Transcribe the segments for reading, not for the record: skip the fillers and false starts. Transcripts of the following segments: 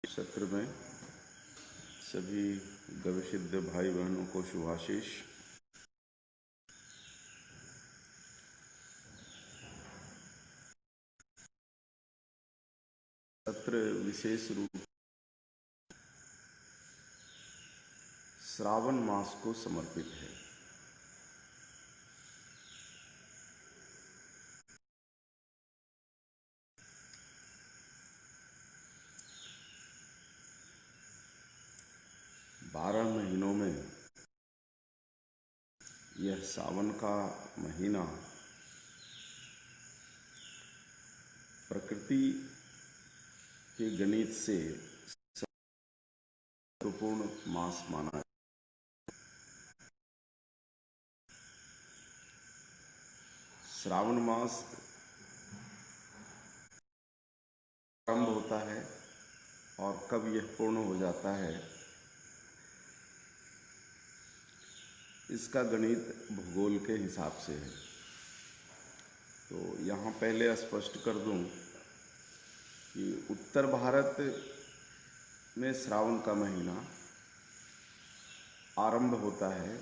सत्र में सभी गविसिद्ध भाई बहनों को शुभाशीष। सत्र विशेष रूप श्रावण मास को समर्पित है। बारह महीनों में यह सावन का महीना प्रकृति के गणित से महत्वपूर्ण मास माना है। श्रावण मास आरंभ होता है और कब यह पूर्ण हो जाता है, इसका गणित भूगोल के हिसाब से है। तो यहाँ पहले स्पष्ट कर दूं कि उत्तर भारत में श्रावण का महीना आरंभ होता है,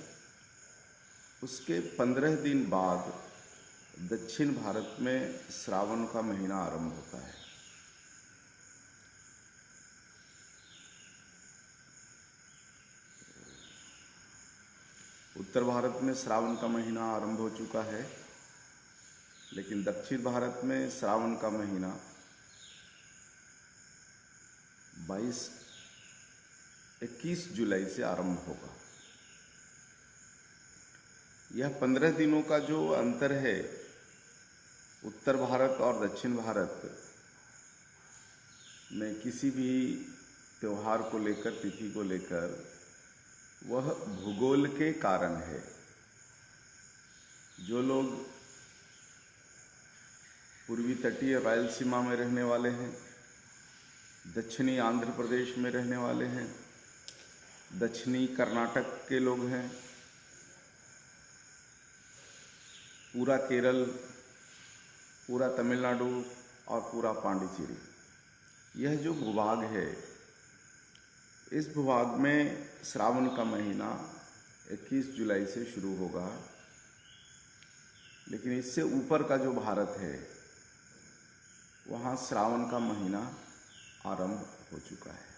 उसके 15 दिन बाद दक्षिण भारत में श्रावण का महीना आरंभ होता है। उत्तर भारत में श्रावण का महीना आरंभ हो चुका है, लेकिन दक्षिण भारत में श्रावण का महीना 21 जुलाई से आरंभ होगा। यह 15 दिनों का जो अंतर है उत्तर भारत और दक्षिण भारत में किसी भी त्योहार को लेकर, तिथि को लेकर, वह भूगोल के कारण है। जो लोग पूर्वी तटीय रायलसीमा में रहने वाले हैं, दक्षिणी आंध्र प्रदेश में रहने वाले हैं, दक्षिणी कर्नाटक के लोग हैं, पूरा केरल, पूरा तमिलनाडु और पूरा पांडिचेरी, यह जो भूभाग है, इस भूभाग में श्रावण का महीना 21 जुलाई से शुरू होगा। लेकिन इससे ऊपर का जो भारत है, वहाँ श्रावण का महीना आरंभ हो चुका है।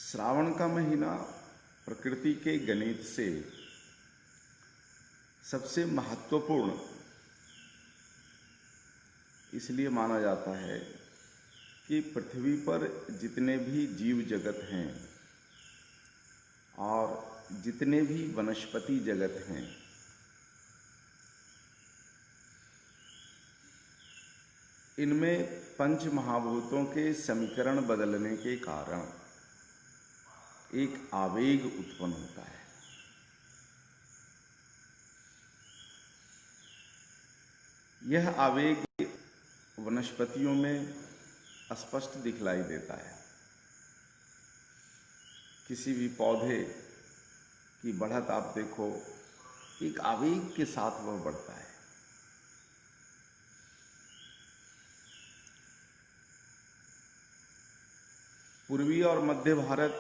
श्रावण का महीना प्रकृति के गणित से सबसे महत्वपूर्ण इसलिए माना जाता है कि पृथ्वी पर जितने भी जीव जगत हैं और जितने भी वनस्पति जगत हैं, इनमें पंच महाभूतों के समीकरण बदलने के कारण एक आवेग उत्पन्न होता है। यह आवेग वनस्पतियों में स्पष्ट दिखलाई देता है। किसी भी पौधे की बढ़त आप देखो, एक आवेग के साथ वह बढ़ता है। पूर्वी और मध्य भारत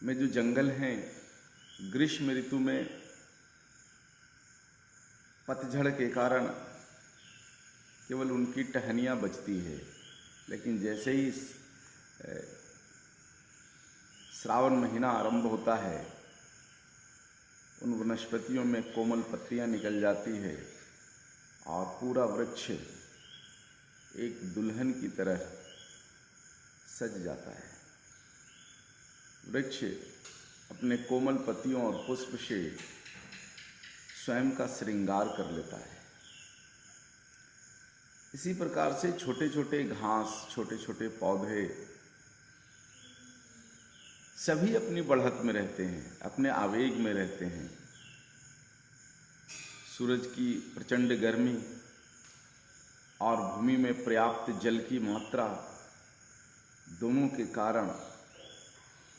में जो जंगल हैं, ग्रीष्म ऋतु में पतझड़ के कारण केवल उनकी टहनियाँ बचती है, लेकिन जैसे ही श्रावण महीना आरंभ होता है, उन वनस्पतियों में कोमल पत्तियां निकल जाती है और पूरा वृक्ष एक दुल्हन की तरह सज जाता है। वृक्ष अपने कोमल पत्तियों और पुष्प से स्वयं का श्रृंगार कर लेता है। इसी प्रकार से छोटे छोटे घास, छोटे छोटे पौधे सभी अपनी बढ़त में रहते हैं, अपने आवेग में रहते हैं। सूरज की प्रचंड गर्मी और भूमि में पर्याप्त जल की मात्रा दोनों के कारण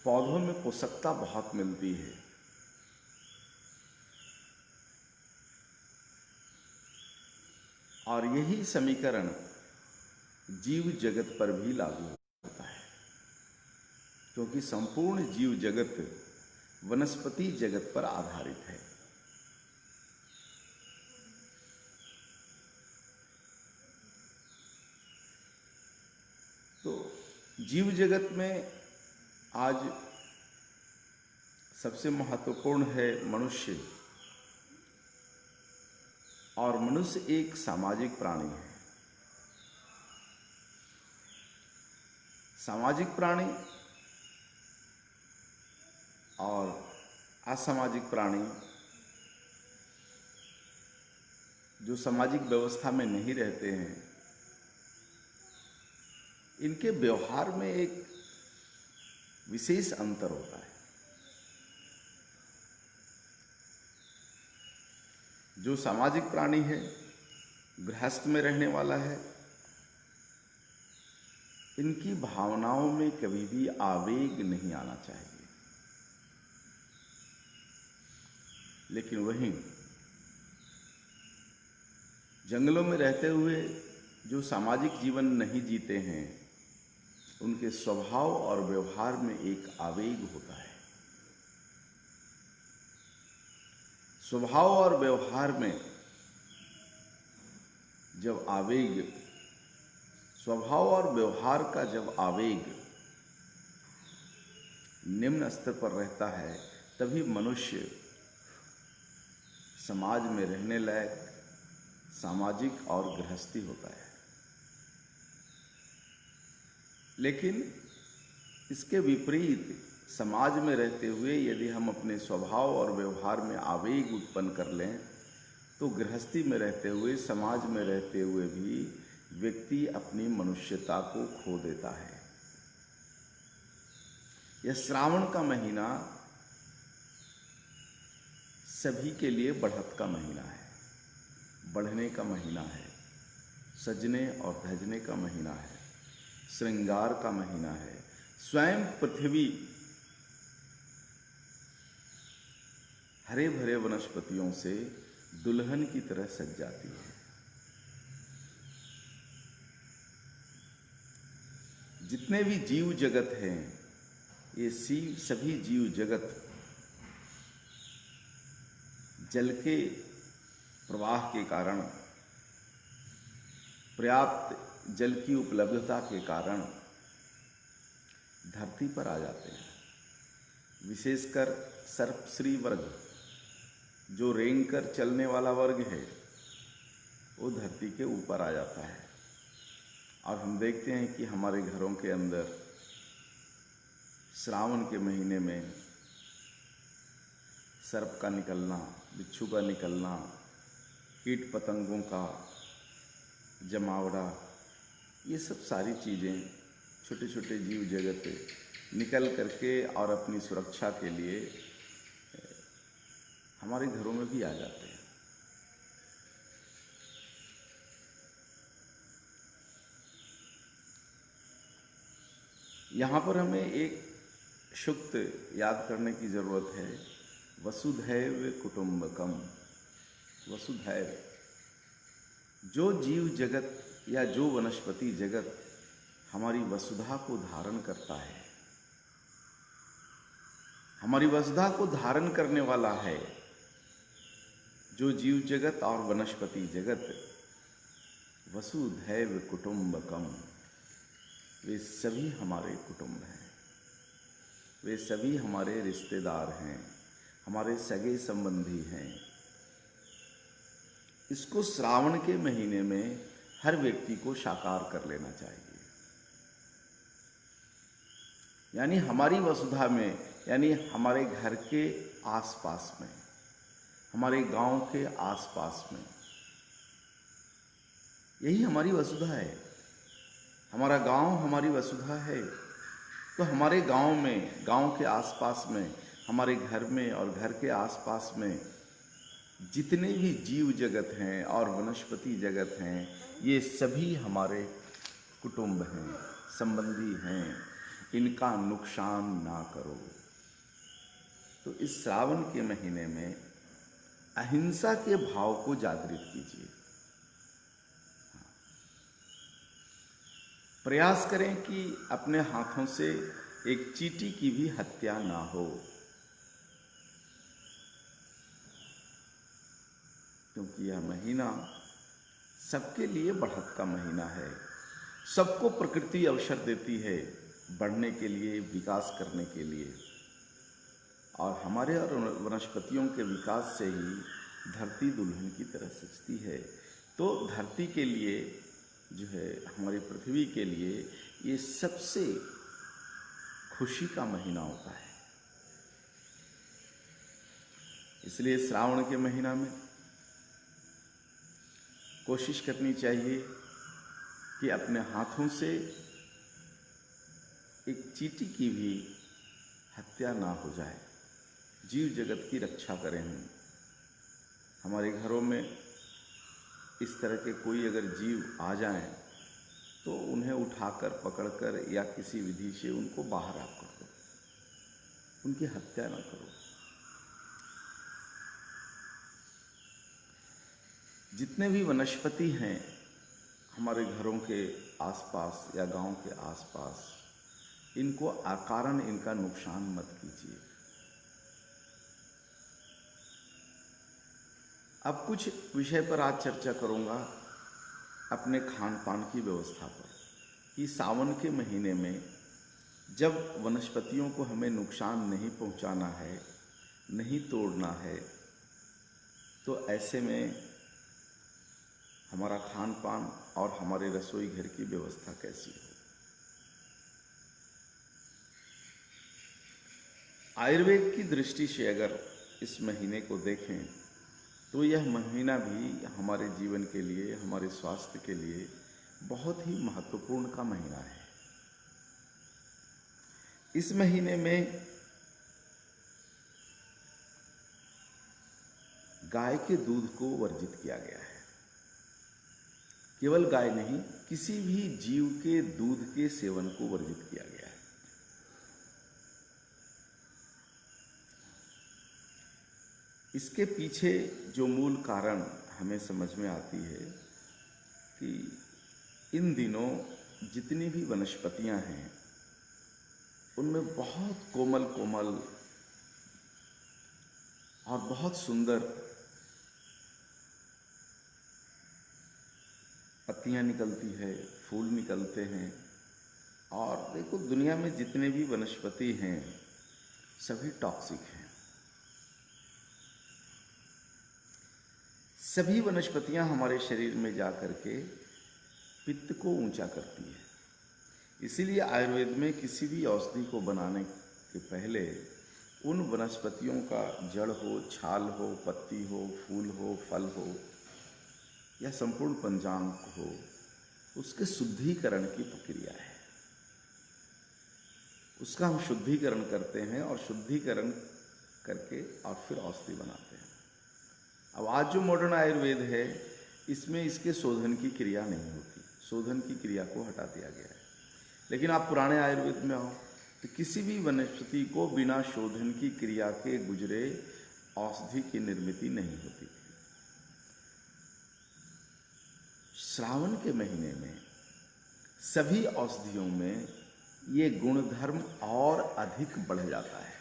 पौधों में पोषकता बहुत मिलती है। और यही समीकरण जीव जगत पर भी लागू होता है, क्योंकि संपूर्ण जीव जगत वनस्पति जगत पर आधारित है। तो जीव जगत में आज सबसे महत्वपूर्ण है मनुष्य, और मनुष्य एक सामाजिक प्राणी है। सामाजिक प्राणी और असामाजिक प्राणी जो सामाजिक व्यवस्था में नहीं रहते हैं, इनके व्यवहार में एक विशेष अंतर होता है। जो सामाजिक प्राणी है, गृहस्थ में रहने वाला है, इनकी भावनाओं में कभी भी आवेग नहीं आना चाहिए। लेकिन वहीं जंगलों में रहते हुए जो सामाजिक जीवन नहीं जीते हैं, उनके स्वभाव और व्यवहार में एक आवेग होता है। स्वभाव और व्यवहार में जब आवेग, स्वभाव और व्यवहार का जब आवेग निम्न स्तर पर रहता है, तभी मनुष्य समाज में रहने लायक सामाजिक और गृहस्थी होता है। लेकिन इसके विपरीत समाज में रहते हुए यदि हम अपने स्वभाव और व्यवहार में आवेग उत्पन्न कर लें, तो गृहस्थी में रहते हुए, समाज में रहते हुए भी व्यक्ति अपनी मनुष्यता को खो देता है। यह श्रावण का महीना सभी के लिए बढ़त का महीना है, बढ़ने का महीना है, सजने और धजने का महीना है, श्रृंगार का महीना है। स्वयं पृथ्वी हरे भरे वनस्पतियों से दुल्हन की तरह सज जाती है। जितने भी जीव जगत हैं, ये सभी जीव जगत जल के प्रवाह के कारण, पर्याप्त जल की उपलब्धता के कारण धरती पर आ जाते हैं। विशेषकर सर्पश्री वर्ग, जो रेंग कर चलने वाला वर्ग है, वो धरती के ऊपर आ जाता है। और हम देखते हैं कि हमारे घरों के अंदर श्रावण के महीने में सर्प का निकलना, बिच्छू का निकलना, कीट पतंगों का जमावड़ा, ये सब सारी चीज़ें, छोटे छोटे जीव जगत निकल करके और अपनी सुरक्षा के लिए हमारे घरों में भी आ जाते हैं। यहाँ पर हमें एक सूक्त याद करने की ज़रूरत है, वसुधैव कुटुंबकम। वसुधैव, जो जीव जगत या जो वनस्पति जगत हमारी वसुधा को धारण करता है, हमारी वसुधा को धारण करने वाला है, जो जीव जगत और वनस्पति जगत, वसुधैव कुटुंबकम, वे सभी हमारे कुटुंब हैं, वे सभी हमारे रिश्तेदार हैं, हमारे सगे संबंधी हैं। इसको श्रावण के महीने में हर व्यक्ति को साकार कर लेना चाहिए। यानी हमारी वसुधा में, यानी हमारे घर के आसपास में, हमारे गांव के आसपास में, यही हमारी वसुधा है। हमारा गांव हमारी वसुधा है। तो हमारे गांव में, गांव के आसपास में, हमारे घर में और घर के आसपास में जितने भी जीव जगत हैं और वनस्पति जगत हैं, ये सभी हमारे कुटुंब हैं, संबंधी हैं। इनका नुकसान ना करो। तो इस श्रावण के महीने में अहिंसा के भाव को जागृत कीजिए। प्रयास करें कि अपने हाथों से एक चींटी की भी हत्या ना हो, क्योंकि यह महीना सबके लिए बढ़त का महीना है। सबको प्रकृति अवसर देती है बढ़ने के लिए, विकास करने के लिए, और हमारे और वनस्पतियों के विकास से ही धरती दुल्हन की तरह सजती है। तो धरती के लिए जो है, हमारी पृथ्वी के लिए ये सबसे खुशी का महीना होता है। इसलिए श्रावण के महीना में कोशिश करनी चाहिए कि अपने हाथों से एक चींटी की भी हत्या ना हो जाए, जीव जगत की रक्षा करें हम। हमारे घरों में इस तरह के कोई अगर जीव आ जाएं तो उन्हें उठाकर, पकड़कर या किसी विधि से उनको बाहर आप कर दो, उनकी हत्या ना करो। जितने भी वनस्पति हैं हमारे घरों के आसपास या गांव के आसपास, इनको अकारण इनका नुकसान मत कीजिए। अब कुछ विषय पर आज चर्चा करूंगा अपने खान पान की व्यवस्था पर, कि सावन के महीने में जब वनस्पतियों को हमें नुकसान नहीं पहुंचाना है, नहीं तोड़ना है, तो ऐसे में हमारा खान पान और हमारे रसोई घर की व्यवस्था कैसी हो। आयुर्वेद की दृष्टि से अगर इस महीने को देखें तो यह महीना भी हमारे जीवन के लिए, हमारे स्वास्थ्य के लिए बहुत ही महत्वपूर्ण का महीना है। इस महीने में गाय के दूध को वर्जित किया गया है। केवल गाय नहीं, किसी भी जीव के दूध के सेवन को वर्जित किया गया है। इसके पीछे जो मूल कारण हमें समझ में आती है कि इन दिनों जितनी भी वनस्पतियां हैं उनमें बहुत कोमल कोमल और बहुत सुंदर पत्तियां निकलती है, फूल निकलते हैं। और देखो, दुनिया में जितने भी वनस्पति हैं सभी टॉक्सिक हैं। सभी वनस्पतियां हमारे शरीर में जाकर के पित्त को ऊंचा करती है। इसीलिए आयुर्वेद में किसी भी औषधि को बनाने के पहले उन वनस्पतियों का जड़ हो, छाल हो, पत्ती हो, फूल हो, फल हो या संपूर्ण पंचांग हो, उसके शुद्धिकरण की प्रक्रिया है। उसका हम शुद्धिकरण करते हैं और शुद्धिकरण करके और फिर औषधि बनाते हैं। अब आज जो मॉडर्न आयुर्वेद है इसमें इसके शोधन की क्रिया नहीं होती, शोधन की क्रिया को हटा दिया गया है। लेकिन आप पुराने आयुर्वेद में आओ तो किसी भी वनस्पति को बिना शोधन की क्रिया के गुजरे औषधि की निर्मित नहीं होती थी। श्रावण के महीने में सभी औषधियों में ये गुणधर्म और अधिक बढ़ जाता है।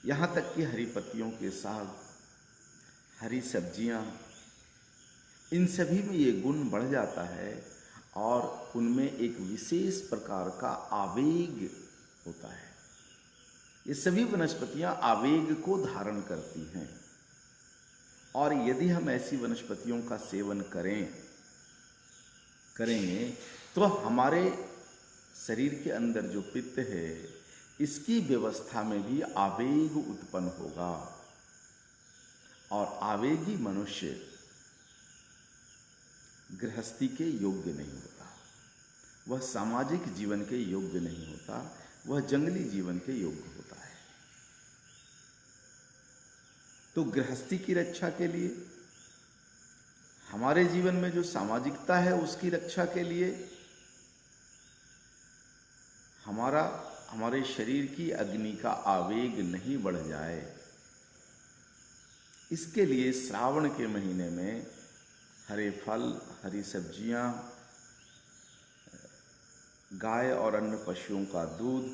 यहाँ तक कि हरी पत्तियों के साग, हरी सब्जियां, इन सभी में ये गुण बढ़ जाता है और उनमें एक विशेष प्रकार का आवेग होता है। ये सभी वनस्पतियां आवेग को धारण करती हैं और यदि हम ऐसी वनस्पतियों का सेवन करेंगे तो हमारे शरीर के अंदर जो पित्त है इसकी व्यवस्था में भी आवेग उत्पन्न होगा और आवेगी मनुष्य गृहस्थी के योग्य नहीं होता, वह सामाजिक जीवन के योग्य नहीं होता, वह जंगली जीवन के योग्य होता है। तो गृहस्थी की रक्षा के लिए, हमारे जीवन में जो सामाजिकता है उसकी रक्षा के लिए, हमारे शरीर की अग्नि का आवेग नहीं बढ़ जाए, इसके लिए श्रावण के महीने में हरे फल, हरी सब्जियां, गाय और अन्य पशुओं का दूध,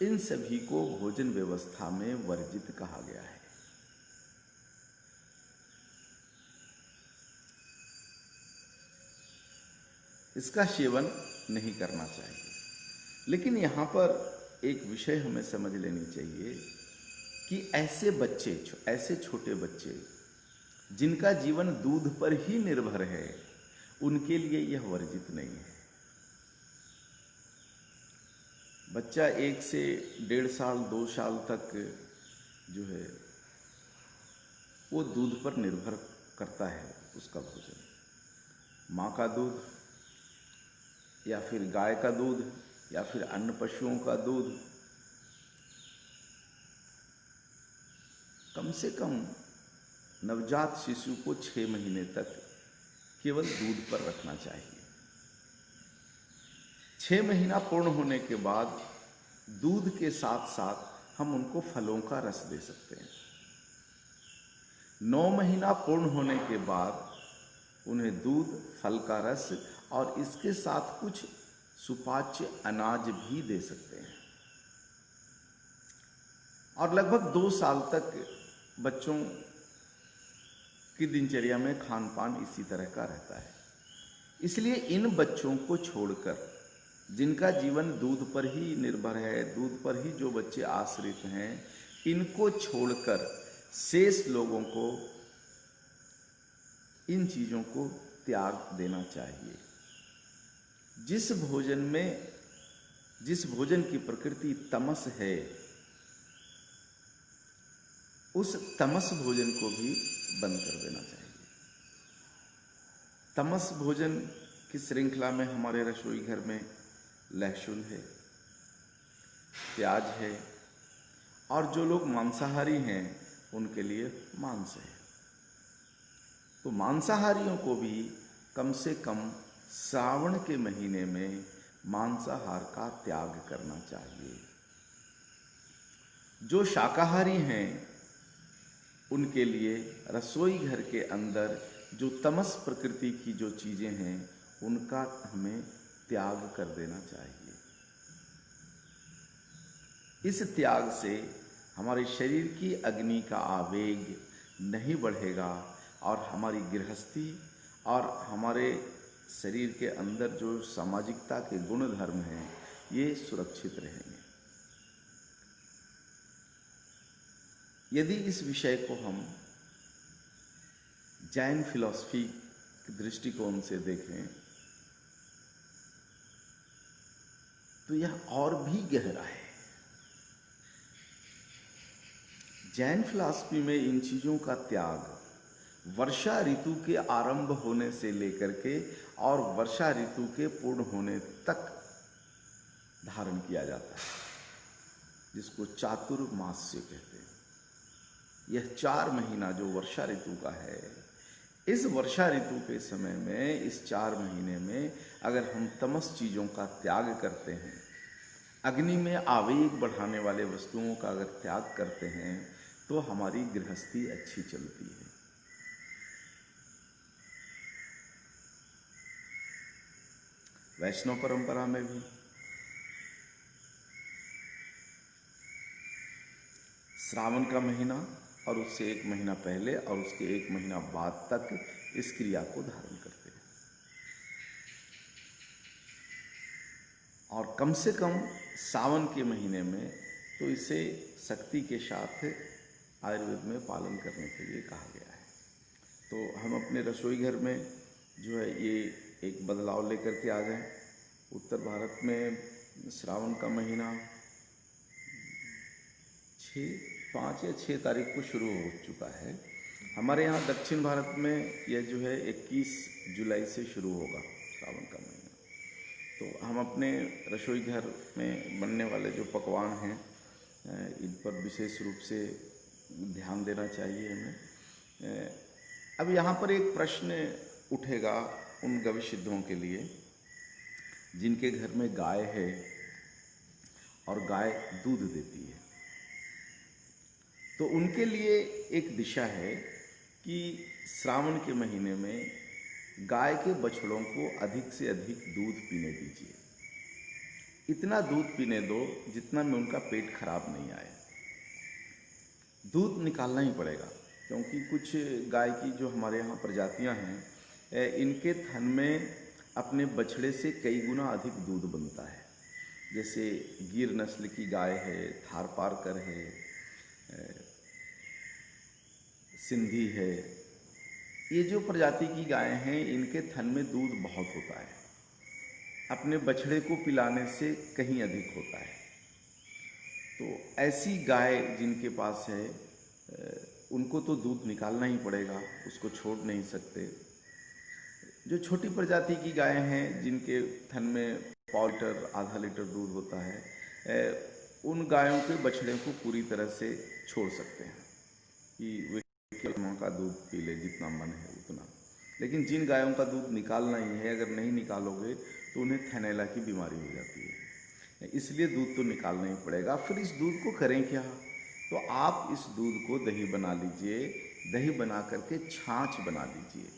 इन सभी को भोजन व्यवस्था में वर्जित कहा गया है। इसका सेवन नहीं करना चाहिए। लेकिन यहाँ पर एक विषय हमें समझ लेनी चाहिए कि ऐसे छोटे बच्चे जिनका जीवन दूध पर ही निर्भर है, उनके लिए यह वर्जित नहीं है। बच्चा 1 से 1.5 साल 2 साल तक जो है वो दूध पर निर्भर करता है। उसका भोजन माँ का दूध या फिर गाय का दूध या फिर अन्य पशुओं का दूध, कम से कम नवजात शिशु को 6 महीने तक केवल दूध पर रखना चाहिए। 6 महीना पूर्ण होने के बाद दूध के साथ साथ हम उनको फलों का रस दे सकते हैं। 9 महीना पूर्ण होने के बाद उन्हें दूध, फल का रस और इसके साथ कुछ सुपाच्य अनाज भी दे सकते हैं। और लगभग 2 साल तक बच्चों की दिनचर्या में खान पान इसी तरह का रहता है। इसलिए इन बच्चों को छोड़कर, जिनका जीवन दूध पर ही निर्भर है, दूध पर ही जो बच्चे आश्रित हैं, इनको छोड़कर शेष लोगों को इन चीज़ों को त्याग देना चाहिए। जिस भोजन की प्रकृति तमस है, उस तमस भोजन को भी बंद कर देना चाहिए। तमस भोजन की श्रृंखला में हमारे रसोई घर में लहसुन है, प्याज है, और जो लोग मांसाहारी हैं उनके लिए मांस है। तो मांसाहारियों को भी कम से कम श्रावण के महीने में मांसाहार का त्याग करना चाहिए। जो शाकाहारी हैं उनके लिए रसोई घर के अंदर जो तमस प्रकृति की जो चीज़ें हैं उनका हमें त्याग कर देना चाहिए। इस त्याग से हमारे शरीर की अग्नि का आवेग नहीं बढ़ेगा और हमारी गृहस्थी और हमारे शरीर के अंदर जो सामाजिकता के गुण धर्म हैं ये सुरक्षित रहेंगे। यदि इस विषय को हम जैन फिलॉसफी के दृष्टिकोण से देखें तो यह और भी गहरा है। जैन फिलॉसफी में इन चीज़ों का त्याग वर्षा ऋतु के आरंभ होने से लेकर के और वर्षा ऋतु के पूर्ण होने तक धारण किया जाता है, जिसको चातुर्मास्य कहते हैं। यह 4 महीना जो वर्षा ऋतु का है, इस वर्षा ऋतु के समय में, इस 4 महीने में अगर हम तमस चीज़ों का त्याग करते हैं, अग्नि में आवेग बढ़ाने वाले वस्तुओं का अगर त्याग करते हैं, तो हमारी गृहस्थी अच्छी चलती है। वैष्णव परंपरा में भी श्रावण का महीना और उससे 1 महीना पहले और उसके 1 महीना बाद तक इस क्रिया को धारण करते हैं। और कम से कम सावन के महीने में तो इसे सख्ती के साथ आयुर्वेद में पालन करने के लिए कहा गया है। तो हम अपने रसोई घर में जो है ये एक बदलाव लेकर के आ जाएं। उत्तर भारत में श्रावण का महीना 5 या 6 तारीख को शुरू हो चुका है। हमारे यहाँ दक्षिण भारत में यह जो है 21 जुलाई से शुरू होगा श्रावण का महीना। तो हम अपने रसोई घर में बनने वाले जो पकवान हैं इन पर विशेष रूप से ध्यान देना चाहिए हमें। अब यहाँ पर एक प्रश्न उठेगा उन गविसिद्धों के लिए जिनके घर में गाय है और गाय दूध देती है। तो उनके लिए एक दिशा है कि श्रावण के महीने में गाय के बछड़ों को अधिक से अधिक दूध पीने दीजिए। इतना दूध पीने दो जितना में उनका पेट खराब नहीं आए। दूध निकालना ही पड़ेगा, क्योंकि कुछ गाय की जो हमारे यहाँ प्रजातियाँ हैं, इनके थन में अपने बछड़े से कई गुना अधिक दूध बनता है। जैसे गिर नस्ल की गाय है, थारपारकर है, सिंधी है, ये जो प्रजाति की गायें हैं इनके थन में दूध बहुत होता है, अपने बछड़े को पिलाने से कहीं अधिक होता है। तो ऐसी गाय जिनके पास है उनको तो दूध निकालना ही पड़ेगा, उसको छोड़ नहीं सकते। जो छोटी प्रजाति की गायें हैं जिनके थन में पौन लीटर आधा लीटर दूध होता है, उन गायों के बछड़े को पूरी तरह से छोड़ सकते हैं कि वे माँ का दूध पी ले जितना मन है उतना। लेकिन जिन गायों का दूध निकालना ही है, अगर नहीं निकालोगे तो उन्हें थैलेला की बीमारी हो जाती है, इसलिए दूध तो निकालना ही पड़ेगा। फिर इस दूध को करें क्या? तो आप इस दूध को दही बना लीजिए, दही बना करके छाछ बना लीजिए।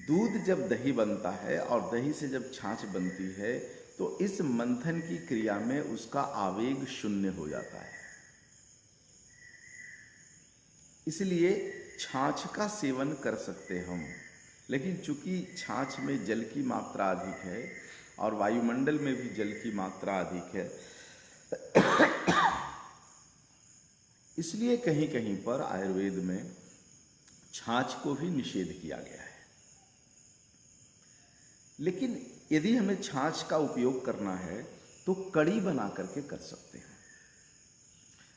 दूध जब दही बनता है और दही से जब छाछ बनती है तो इस मंथन की क्रिया में उसका आवेग शून्य हो जाता है। इसलिए छाछ का सेवन कर सकते हम, लेकिन चूंकि छाछ में जल की मात्रा अधिक है और वायुमंडल में भी जल की मात्रा अधिक है, इसलिए कहीं कहीं पर आयुर्वेद में छाछ को भी निषेध किया गया है। लेकिन यदि हमें छाछ का उपयोग करना है तो कड़ी बना करके कर सकते हैं।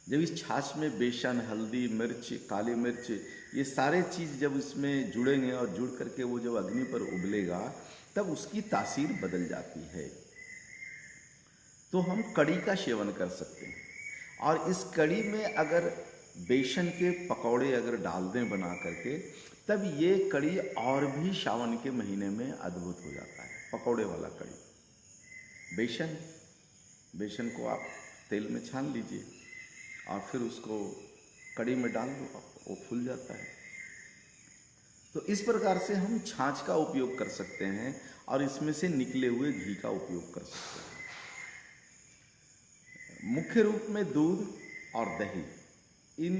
जब इस छाछ में बेसन, हल्दी, मिर्च, काली मिर्च, ये सारे चीज़ जब इसमें जुड़ेंगे और जुड़ करके वो जब अग्नि पर उबलेगा तब उसकी तासीर बदल जाती है। तो हम कड़ी का सेवन कर सकते हैं। और इस कड़ी में अगर बेसन के पकौड़े अगर डाल दें बना करके, तब ये कड़ी और भी सावन के महीने में अद्भुत हो जाता है। पकौड़े वाला कड़ी, बेसन को आप तेल में छान लीजिए और फिर उसको कड़ी में डाल दो, वो फूल जाता है। तो इस प्रकार से हम छाछ का उपयोग कर सकते हैं और इसमें से निकले हुए घी का उपयोग कर सकते हैं। मुख्य रूप में दूध और दही, इन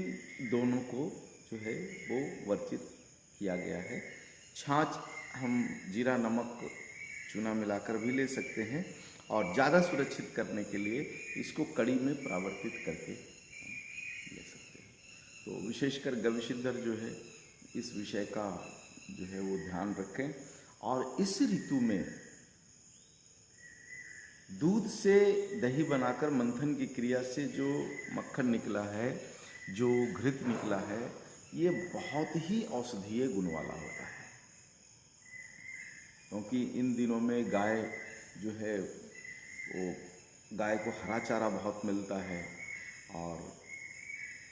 दोनों को जो है वो वर्जित किया गया है। छाछ हम जीरा, नमक, चूना मिलाकर भी ले सकते हैं और ज़्यादा सुरक्षित करने के लिए इसको कड़ी में परावर्तित करके ले सकते हैं। तो विशेषकर गविसिद्धर जो है इस विषय का जो है वो ध्यान रखें। और इस ऋतु में दूध से दही बनाकर मंथन की क्रिया से जो मक्खन निकला है, जो घृत निकला है, ये बहुत ही औषधीय गुण वाला होता है। क्योंकि इन दिनों में गाय जो है वो, गाय को हरा चारा बहुत मिलता है और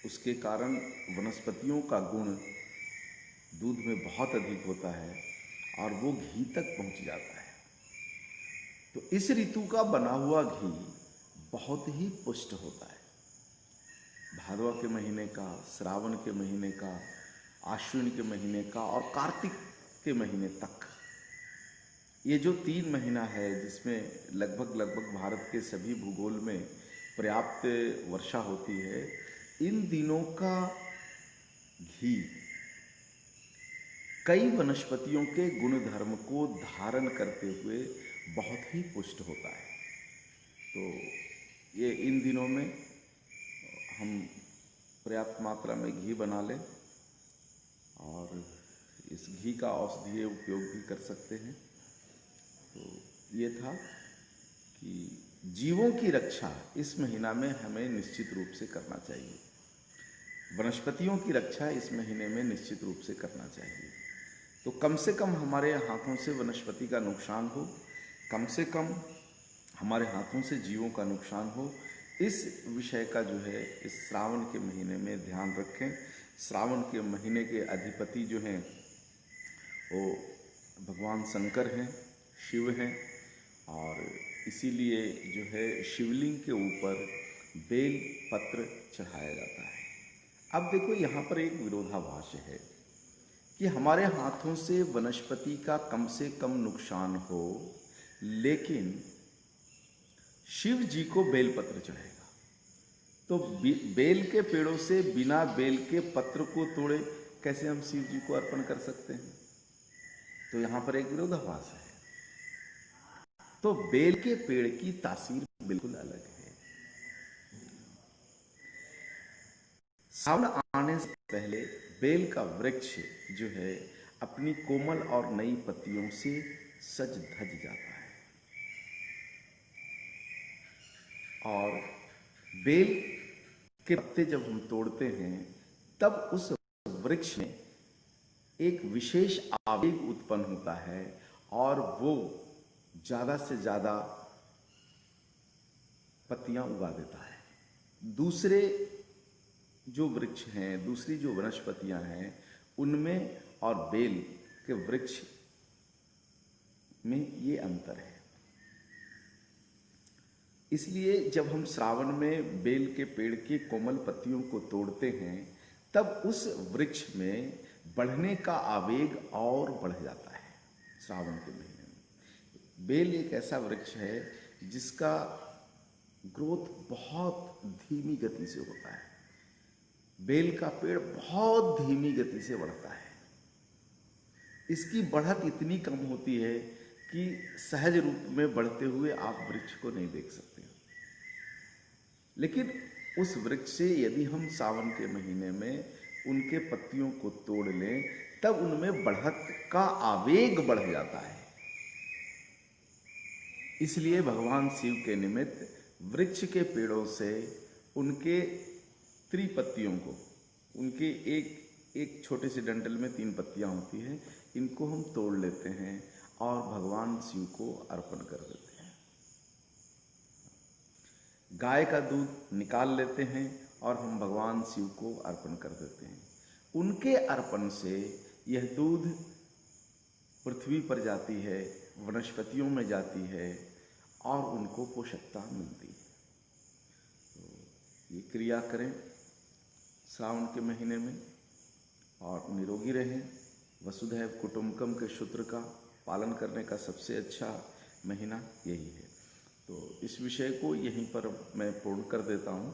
उसके कारण वनस्पतियों का गुण दूध में बहुत अधिक होता है और वो घी तक पहुंच जाता है। तो इस ऋतु का बना हुआ घी बहुत ही पुष्ट होता है। भादवा के महीने का, श्रावण के महीने का, आश्विन के महीने का और कार्तिक के महीने तक, ये जो 3 महीना है जिसमें लगभग भारत के सभी भूगोल में पर्याप्त वर्षा होती है, इन दिनों का घी कई वनस्पतियों के गुण धर्म को धारण करते हुए बहुत ही पुष्ट होता है। तो ये इन दिनों में हम पर्याप्त मात्रा में घी बना लें और इस घी का औषधीय उपयोग भी कर सकते हैं। तो ये था कि जीवों की रक्षा इस महीना में हमें निश्चित रूप से करना चाहिए, वनस्पतियों की रक्षा इस महीने में निश्चित रूप से करना चाहिए। तो कम से कम हमारे हाथों से वनस्पति का नुकसान हो, कम से कम हमारे हाथों से जीवों का नुकसान हो, इस विषय का जो है इस श्रावण के महीने में ध्यान रखें। श्रावण के महीने के अधिपति जो हैं वो भगवान शंकर हैं, शिव हैं, और इसीलिए जो है शिवलिंग के ऊपर बेल पत्र चढ़ाया जाता है। अब देखो यहाँ पर एक विरोधाभास है कि हमारे हाथों से वनस्पति का कम से कम नुकसान हो, लेकिन शिव जी को बेलपत्र चढ़ेगा। तो बेल के पेड़ों से बिना बेल के पत्र को तोड़े कैसे हम शिव जी को अर्पण कर सकते हैं? तो यहां पर एक विरोधाभास है। तो बेल के पेड़ की तासीर बिल्कुल अलग है। सावन आने से पहले बेल का वृक्ष जो है अपनी कोमल और नई पत्तियों से सज धज जाता है, और बेल के पत्ते जब हम तोड़ते हैं तब उस वृक्ष में एक विशेष आवेग उत्पन्न होता है और वो ज्यादा से ज्यादा पत्तियां उगा देता है। दूसरे जो वृक्ष हैं, दूसरी जो वनस्पतियां हैं, उनमें और बेल के वृक्ष में ये अंतर है। इसलिए जब हम श्रावण में बेल के पेड़ की कोमल पत्तियों को तोड़ते हैं तब उस वृक्ष में बढ़ने का आवेग और बढ़ जाता है। श्रावण के महीने में बेल एक ऐसा वृक्ष है जिसका ग्रोथ बहुत धीमी गति से होता है। बेल का पेड़ बहुत धीमी गति से बढ़ता है। इसकी बढ़त इतनी कम होती है कि सहज रूप में बढ़ते हुए आप वृक्ष को नहीं देख सकते। लेकिन उस वृक्ष से यदि हम सावन के महीने में उनके पत्तियों को तोड़ लें तब उनमें बढ़त का आवेग बढ़ जाता है। इसलिए भगवान शिव के निमित्त वृक्ष के पेड़ों से उनके त्रिपत्तियों को, उनके एक छोटे से डंडल में 3 पत्तियां होती हैं, इनको हम तोड़ लेते हैं और भगवान शिव को अर्पण कर देते हैं। गाय का दूध निकाल लेते हैं और हम भगवान शिव को अर्पण कर देते हैं। उनके अर्पण से यह दूध पृथ्वी पर जाती है, वनस्पतियों में जाती है और उनको पोषकता मिलती है। तो ये क्रिया करें श्रावण के महीने में और निरोगी रहें। वसुधैव कुटुंबकम के सूत्र का पालन करने का सबसे अच्छा महीना यही है। तो इस विषय को यहीं पर मैं पूर्ण कर देता हूँ।